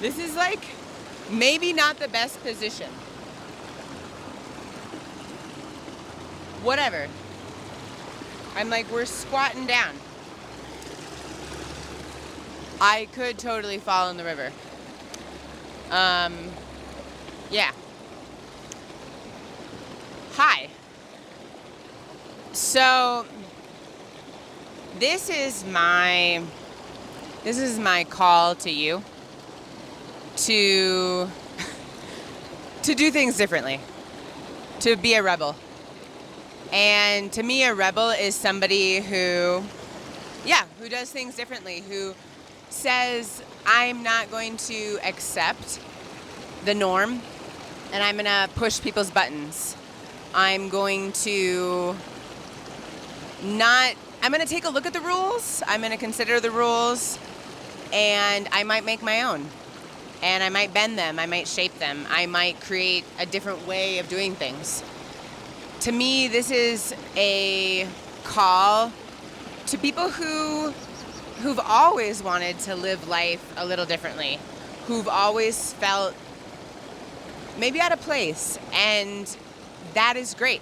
This is like maybe not the best position. Whatever. I'm like, we're squatting down. I could totally fall in the river. Yeah. Hi. So this is my call to you to do things differently, to be a rebel. And to me, a rebel is somebody who does things differently, who says, I'm not going to accept the norm, and I'm going to push people's buttons. I'm going to take a look at the rules. I'm going to consider the rules, and I might make my own. And I might bend them. I might shape them. I might create a different way of doing things. To me, this is a call to people who've always wanted to live life a little differently, who've always felt maybe out of place, and that is great.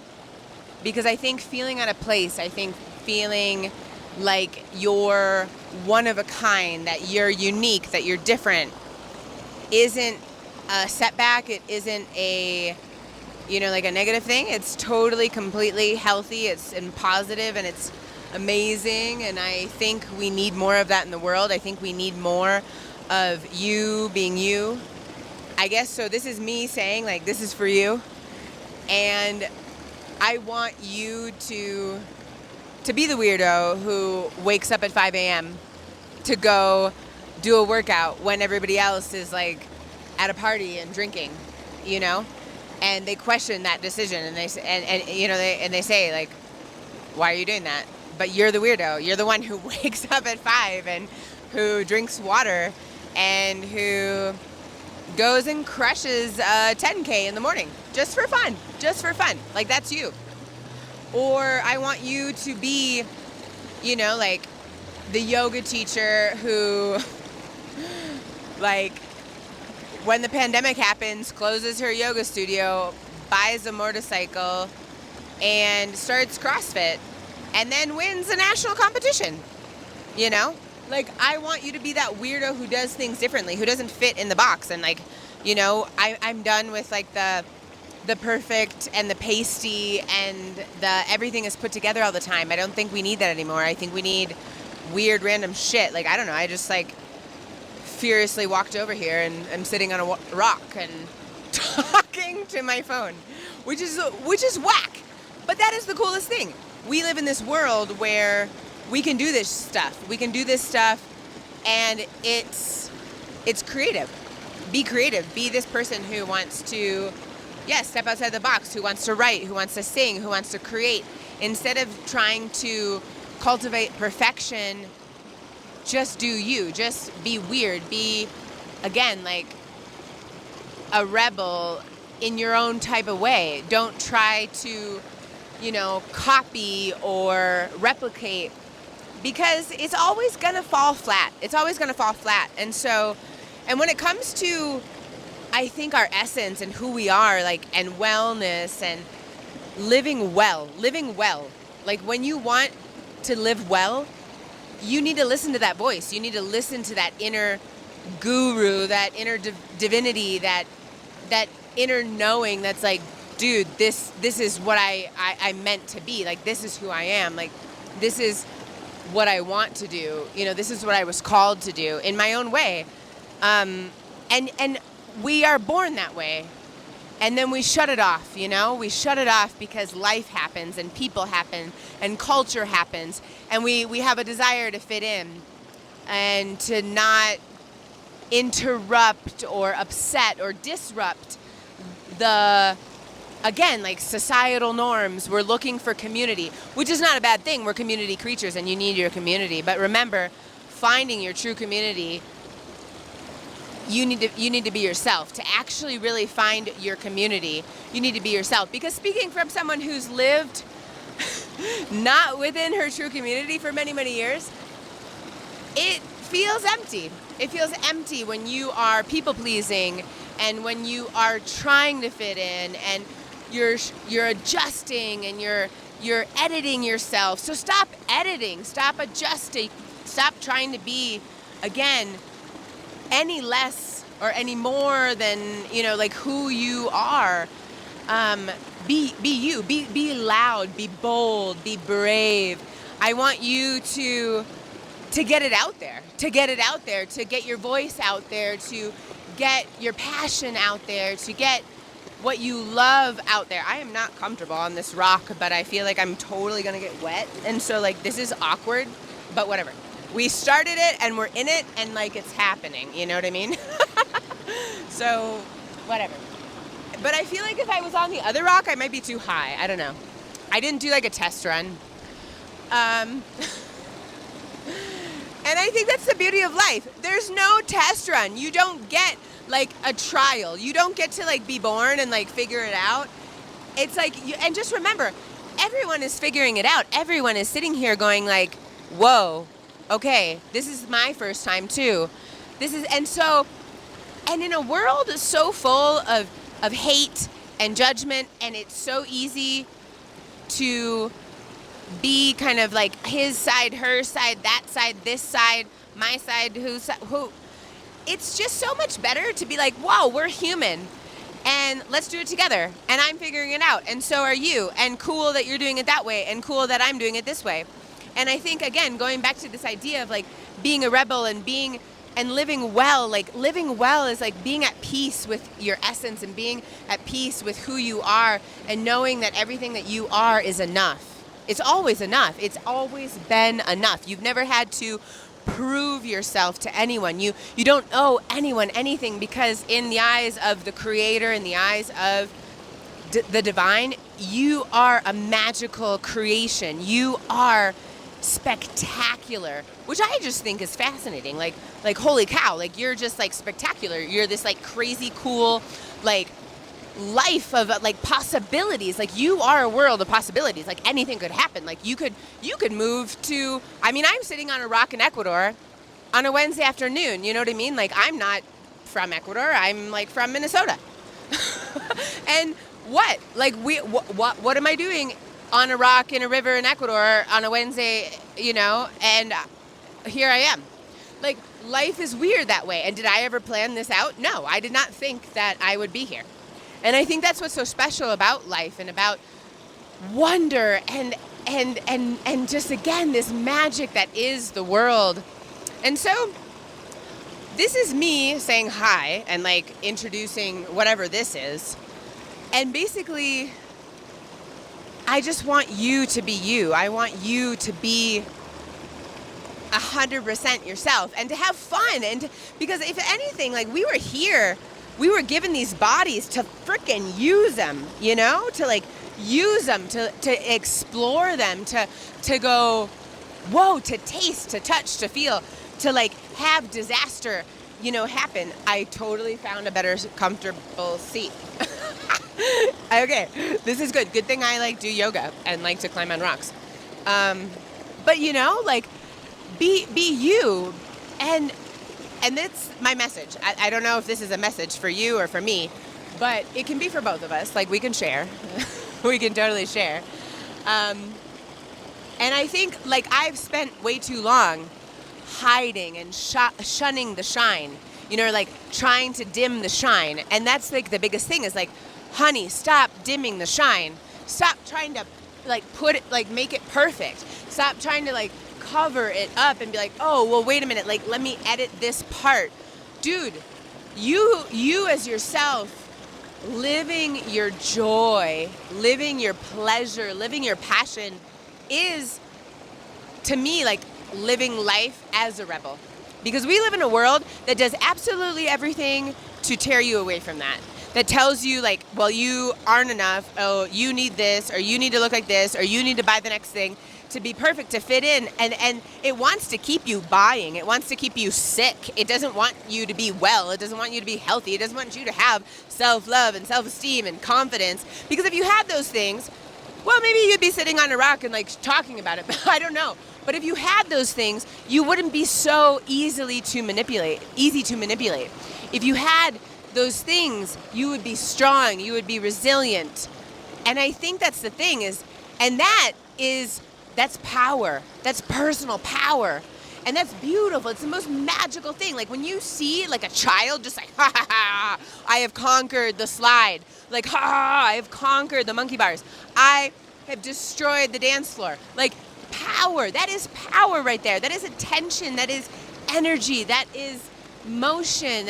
Because I think feeling out of place, I think feeling like you're one of a kind, that you're unique, that you're different, isn't a setback. It isn't a like a negative thing. It's totally, completely healthy. It's positive, and it's amazing. And I think we need more of that in the world. I think we need more of you being you, I guess. So this is me saying, like, this is for you. And I want you to be the weirdo who wakes up at 5 a.m. to go do a workout when everybody else is like at a party and drinking, and they question that decision, and they say like, why are you doing that? But you're the weirdo. You're the one who wakes up at 5 and who drinks water and who goes and crushes 10K in the morning just for fun. Like, that's you. Or I want you to be, like the yoga teacher who, like, when the pandemic happens, closes her yoga studio, buys a motorcycle, and starts CrossFit, and then wins a national competition, Like, I want you to be that weirdo who does things differently, who doesn't fit in the box. And, like, I'm done with, like, the perfect and the pasty and the everything is put together all the time. I don't think we need that anymore. I think we need weird, random shit. Like, I don't know, I just, like, furiously walked over here and I'm sitting on a rock and talking to my phone, which is whack. But that is the coolest thing. We live in this world where we can do this stuff. And it's creative. Be creative. Be this person who wants to, step outside the box, who wants to write, who wants to sing, who wants to create. Instead of trying to cultivate perfection, just do you. Just be weird. Be, again, like a rebel in your own type of way. Don't try to, copy or replicate, because it's always going to fall flat. And so, and when it comes to, I think, our essence and who we are, like, and wellness and living well, like, when you want to live well, you need to listen to that voice. You need to listen to that inner guru, that inner divinity, that inner knowing that's like, dude, this is what I meant to be. Like, this is who I am. Like, this is what I want to do. This is what I was called to do in my own way. And we are born that way. And then we shut it off, We shut it off because life happens and people happen and culture happens. And we have a desire to fit in and to not interrupt or upset or disrupt the, again, like, societal norms. We're looking for community, which is not a bad thing. We're community creatures and you need your community. But remember, finding your true community, you need to be yourself. To actually really find your community, you need to be yourself. Because speaking from someone who's lived not within her true community for many, many years, it feels empty. It feels empty when you are people pleasing and when you are trying to fit in and you're adjusting and you're editing yourself. So stop editing, stop adjusting, stop trying to be, again, any less or any more than, like who you are. Be you, be loud, be bold, be brave. I want you to get it out there, to get your voice out there, to get your passion out there, to get what you love out there. I am not comfortable on this rock, but I feel like I'm totally gonna get wet. And so like, this is awkward, but whatever. We started it and we're in it and like it's happening, you know what I mean? So whatever. But I feel like if I was on the other rock, I might be too high. I don't know. I didn't do like a test run. And I think that's the beauty of life. There's no test run. You don't get like a trial. You don't get to like be born and like figure it out. It's like, and just remember, everyone is figuring it out. Everyone is sitting here going like, whoa, okay, this is my first time too. And in a world so full of hate and judgment, and it's so easy to be kind of like his side, her side, that side, this side, my side, who. It's just so much better to be like, wow, we're human, and let's do it together, and I'm figuring it out, and so are you, and cool that you're doing it that way, and cool that I'm doing it this way. And I think, again, going back to this idea of like being a rebel and living well, like living well is like being at peace with your essence and being at peace with who you are and knowing that everything that you are is enough. It's always enough. It's always been enough. You've never had to prove yourself to anyone. You don't owe anyone anything, because in the eyes of the Creator, in the eyes of the divine, you are a magical creation. You are spectacular, which I just think is fascinating. Like holy cow, like you're just like spectacular. You're this like crazy cool like life of like possibilities. Like you are a world of possibilities. Like anything could happen. Like you could move to, I mean, I'm sitting on a rock in Ecuador on a Wednesday afternoon, you know what I mean? Like I'm not from Ecuador, I'm like from Minnesota. And what? Like what am I doing on a rock in a river in Ecuador on a Wednesday, and here I am. Like, life is weird that way. And did I ever plan this out? No, I did not think that I would be here. And I think that's what's so special about life and about wonder and just, again, this magic that is the world. And so this is me saying hi and like introducing whatever this is. And basically, I just want you to be you. I want you to be 100% yourself and to have fun. Because if anything, like we were given these bodies to frickin' use them, to like use them, to explore them, to go, whoa, to taste, to touch, to feel, to like have disaster, happen. I totally found a better comfortable seat. Okay, this is good. Good thing I like do yoga and like to climb on rocks. But like be you, and that's my message. I don't know if this is a message for you or for me, but it can be for both of us. Like we can share, we can totally share. And I think like I've spent way too long hiding and shunning the shine, like trying to dim the shine. And that's like the biggest thing is like, honey, stop dimming the shine. Stop trying to like put it, like make it perfect. Stop trying to like cover it up and be like, oh, well, wait a minute. Like, let me edit this part. Dude, you as yourself, living your joy, living your pleasure, living your passion is, to me, like living life as a rebel. Because we live in a world that does absolutely everything to tear you away from that. That tells you like, well, you aren't enough. Oh, you need this, or you need to look like this, or you need to buy the next thing to be perfect, to fit in. And it wants to keep you buying. It wants to keep you sick. It doesn't want you to be well. It doesn't want you to be healthy. It doesn't want you to have self-love and self-esteem and confidence. Because if you had those things, Well, maybe you'd be sitting on a rock and like talking about it, but I don't know. But if you had those things, you wouldn't be so easy to manipulate. If you had those things, you would be strong, you would be resilient. And I think that's the thing and that's power. That's personal power. And that's beautiful. It's the most magical thing. Like when you see like a child just like, ha ha ha, I have conquered the slide. Like, ha ha, I have conquered the monkey bars. I have destroyed the dance floor. Like power. That is power right there. That is attention. That is energy. That is motion.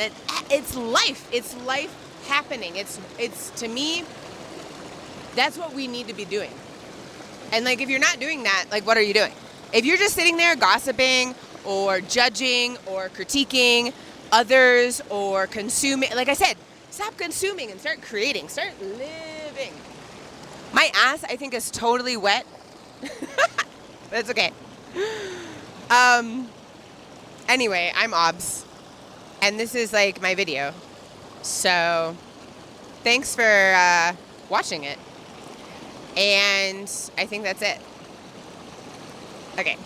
It's life. It's life happening. It's to me, that's what we need to be doing. And like, if you're not doing that, like, what are you doing? If you're just sitting there gossiping or judging or critiquing others or consuming, like I said, stop consuming and start creating, start living. My ass, I think, is totally wet. That's okay. Anyway, I'm Obs, and this is like my video. So thanks for watching it. And I think that's it. Okay.